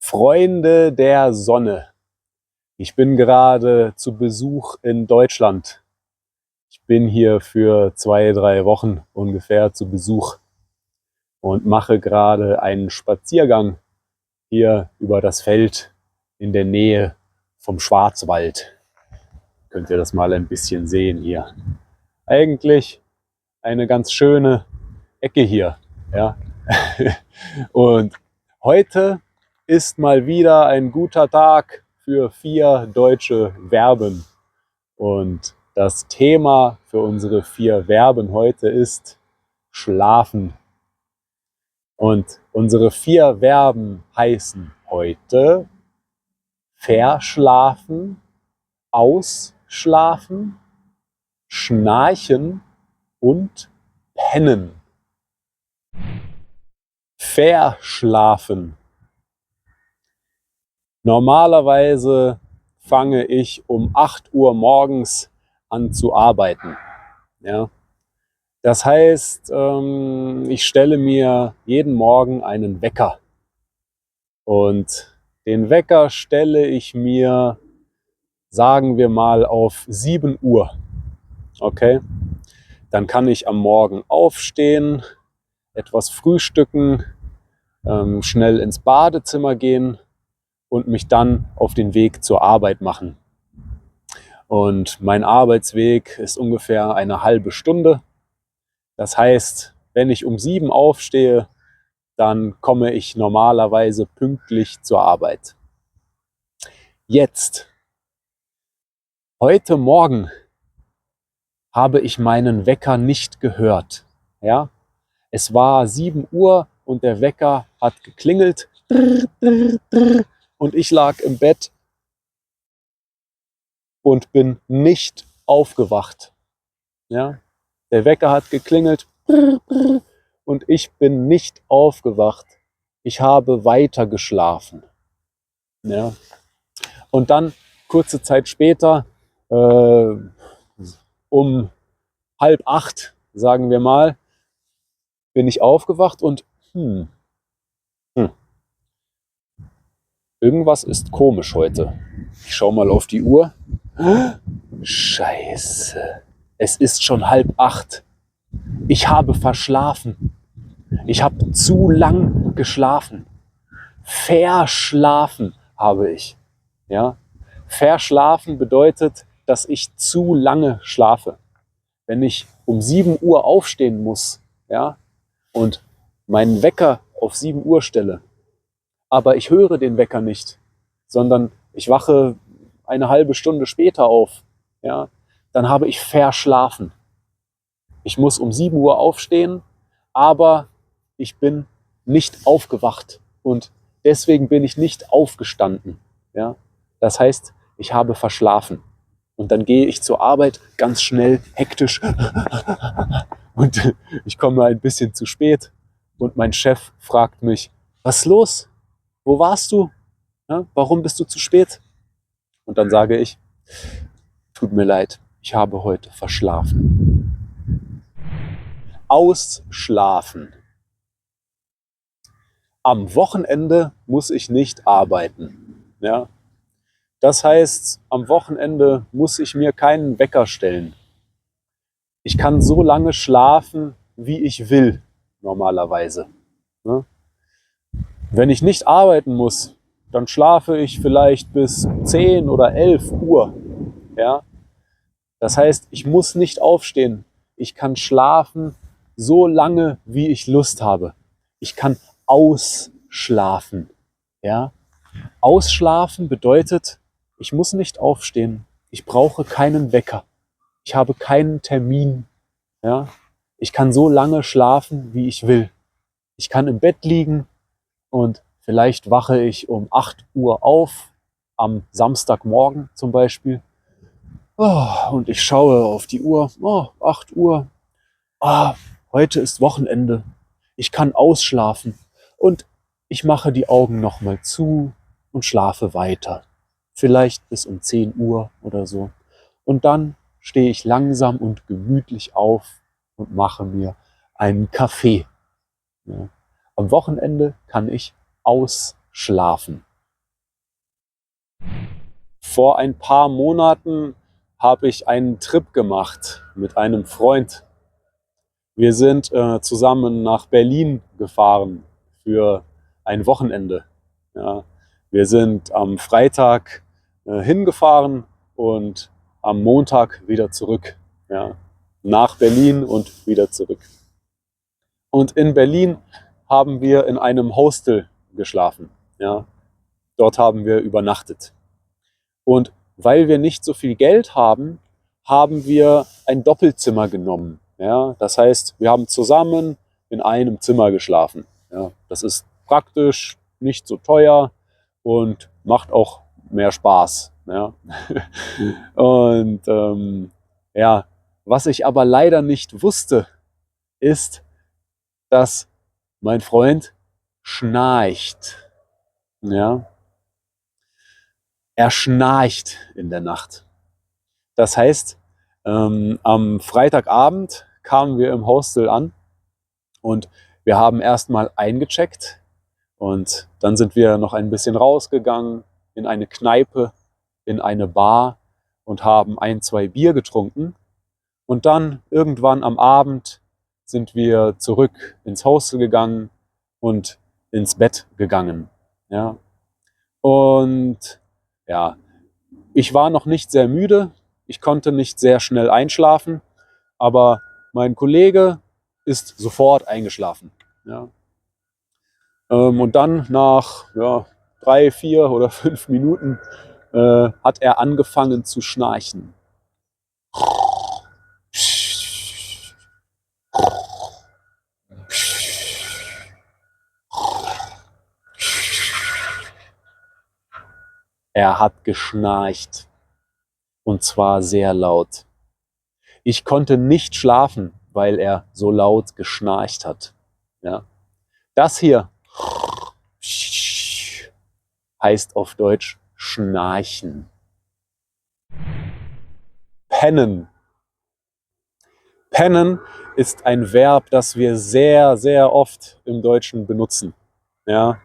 Freunde der Sonne, ich bin gerade zu Besuch in Deutschland. Ich bin hier für 2, 3 Wochen ungefähr zu Besuch und mache gerade einen Spaziergang hier über das Feld in der Nähe vom Schwarzwald. Könnt ihr das mal ein bisschen sehen hier. Eigentlich eine ganz schöne Ecke hier. Ja. Und heute ist mal wieder ein guter Tag für 4 deutsche Verben. Und das Thema für unsere 4 Verben heute ist schlafen. Und unsere 4 Verben heißen heute verschlafen, ausschlafen, schnarchen und pennen. Verschlafen. Normalerweise fange ich um 8 Uhr morgens an zu arbeiten. Ja. Das heißt, ich stelle mir jeden Morgen einen Wecker. Und den Wecker stelle ich mir, sagen wir mal, auf 7 Uhr. Okay? Dann kann ich am Morgen aufstehen, etwas frühstücken, schnell ins Badezimmer gehen und mich dann auf den Weg zur Arbeit machen. Und mein Arbeitsweg ist ungefähr eine halbe Stunde. Das heißt, wenn ich um 7 aufstehe, dann komme ich normalerweise pünktlich zur Arbeit. Jetzt, heute Morgen, habe ich meinen Wecker nicht gehört. Ja? Es war 7 Uhr und der Wecker hat geklingelt und ich lag im Bett und bin nicht aufgewacht. Ja? Der Wecker hat geklingelt und ich bin nicht aufgewacht. Ich habe weiter geschlafen. Ja? Und dann, kurze Zeit später, um 7:30, sagen wir mal, bin ich aufgewacht und irgendwas ist komisch heute. Ich schaue mal auf die Uhr. Scheiße. Es ist schon 7:30. Ich habe verschlafen. Ich habe zu lang geschlafen. Verschlafen habe ich. Ja? Verschlafen bedeutet, dass ich zu lange schlafe. Wenn ich um 7 Uhr aufstehen muss, ja, und meinen Wecker auf 7 Uhr stelle, aber ich höre den Wecker nicht, sondern ich wache eine halbe Stunde später auf, ja, dann habe ich verschlafen. Ich muss um 7 Uhr aufstehen, aber ich bin nicht aufgewacht und deswegen bin ich nicht aufgestanden. Ja. Das heißt, ich habe verschlafen. Und dann gehe ich zur Arbeit ganz schnell, hektisch und ich komme ein bisschen zu spät und mein Chef fragt mich, was ist los? Wo warst du? Ja, warum bist du zu spät? Und dann sage ich, tut mir leid, ich habe heute verschlafen. Ausschlafen. Am Wochenende muss ich nicht arbeiten. Ja? Das heißt, am Wochenende muss ich mir keinen Wecker stellen. Ich kann so lange schlafen, wie ich will, normalerweise. Ja? Wenn ich nicht arbeiten muss, dann schlafe ich vielleicht bis 10 oder 11 Uhr. Ja? Das heißt, ich muss nicht aufstehen. Ich kann schlafen so lange, wie ich Lust habe. Ich kann ausschlafen. Ja? Ausschlafen bedeutet, ich muss nicht aufstehen. Ich brauche keinen Wecker. Ich habe keinen Termin. Ja? Ich kann so lange schlafen, wie ich will. Ich kann im Bett liegen und vielleicht wache ich um 8 Uhr auf, am Samstagmorgen zum Beispiel. Und ich schaue auf die Uhr. 8 Uhr. Heute ist Wochenende. Ich kann ausschlafen. Und ich mache die Augen nochmal zu und schlafe weiter. Vielleicht bis um 10 Uhr oder so. Und dann stehe ich langsam und gemütlich auf und mache mir einen Kaffee. Ja. Am Wochenende kann ich ausschlafen. Vor ein paar Monaten habe ich einen Trip gemacht mit einem Freund. Wir sind zusammen nach Berlin gefahren für ein Wochenende. Ja. Wir sind am Freitag hingefahren und am Montag wieder zurück. Ja. Nach Berlin und wieder zurück. Und in Berlin haben wir in einem Hostel geschlafen. Ja. Dort haben wir übernachtet. Und weil wir nicht so viel Geld haben, haben wir ein Doppelzimmer genommen. Ja, das heißt, wir haben zusammen in einem Zimmer geschlafen. Ja, das ist praktisch, nicht so teuer und macht auch mehr Spaß. Ja. Und ja, was ich aber leider nicht wusste, ist, dass mein Freund schnarcht. Ja, er schnarcht in der Nacht. Das heißt, am Freitagabend kamen wir im Hostel an und wir haben erstmal eingecheckt und dann sind wir noch ein bisschen rausgegangen in eine Kneipe, in eine Bar und haben ein, zwei Bier getrunken. Und dann irgendwann am Abend sind wir zurück ins Hostel gegangen und ins Bett gegangen. Ja. Und ja, ich war noch nicht sehr müde, ich konnte nicht sehr schnell einschlafen, aber mein Kollege ist sofort eingeschlafen. Ja. Und dann nach 3, 4 oder 5 Minuten hat er angefangen zu schnarchen. Er hat geschnarcht und zwar sehr laut. Ich konnte nicht schlafen, weil er so laut geschnarcht hat. Ja. Das hier heißt auf Deutsch schnarchen. Pennen. Pennen ist ein Verb, das wir sehr, sehr oft im Deutschen benutzen. Ja.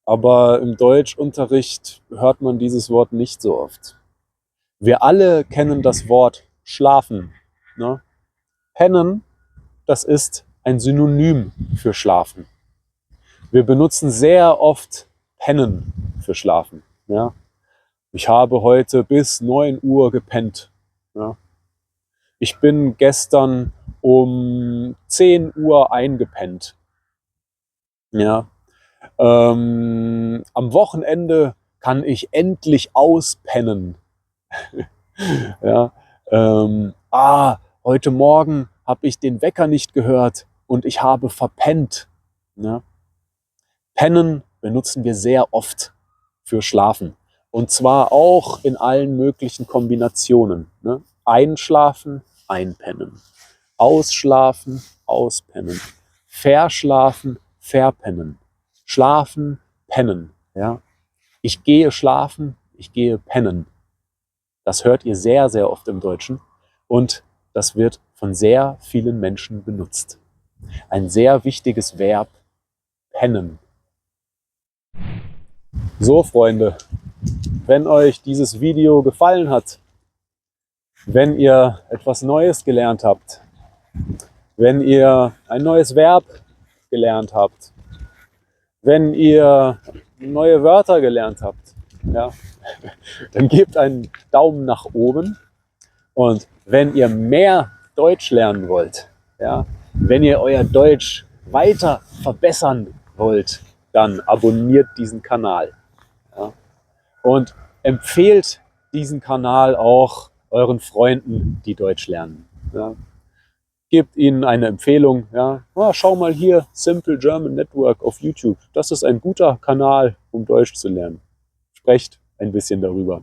Aber im Deutschunterricht hört man dieses Wort nicht so oft. Wir alle kennen das Wort schlafen. Ne? Pennen, das ist ein Synonym für schlafen. Wir benutzen sehr oft pennen für schlafen. Ja? Ich habe heute bis 9 Uhr gepennt. Ja? Ich bin gestern um 10 Uhr eingepennt. Ja? Am Wochenende kann ich endlich auspennen. Ja? Heute Morgen habe ich den Wecker nicht gehört und ich habe verpennt. Ja? Pennen benutzen wir sehr oft für Schlafen. Und zwar auch in allen möglichen Kombinationen. Ne? Einschlafen, einpennen. Ausschlafen, auspennen. Verschlafen, verpennen. Schlafen, pennen. Ja? Ich gehe schlafen, ich gehe pennen. Das hört ihr sehr, sehr oft im Deutschen. Und das wird von sehr vielen Menschen benutzt. Ein sehr wichtiges Verb, pennen. So, Freunde, wenn euch dieses Video gefallen hat, wenn ihr etwas Neues gelernt habt, wenn ihr ein neues Verb gelernt habt, wenn ihr neue Wörter gelernt habt, ja, dann gebt einen Daumen nach oben. Und wenn ihr mehr Deutsch lernen wollt, ja, wenn ihr euer Deutsch weiter verbessern wollt, dann abonniert diesen Kanal. Ja, und empfehlt diesen Kanal auch euren Freunden, die Deutsch lernen. Ja. Gebt ihnen eine Empfehlung. Ja. Schau mal hier, Simple German Network auf YouTube. Das ist ein guter Kanal, um Deutsch zu lernen. Sprecht ein bisschen darüber.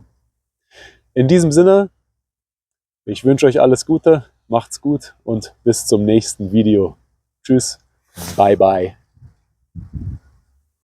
In diesem Sinne, ich wünsche euch alles Gute, macht's gut und bis zum nächsten Video. Tschüss, bye bye.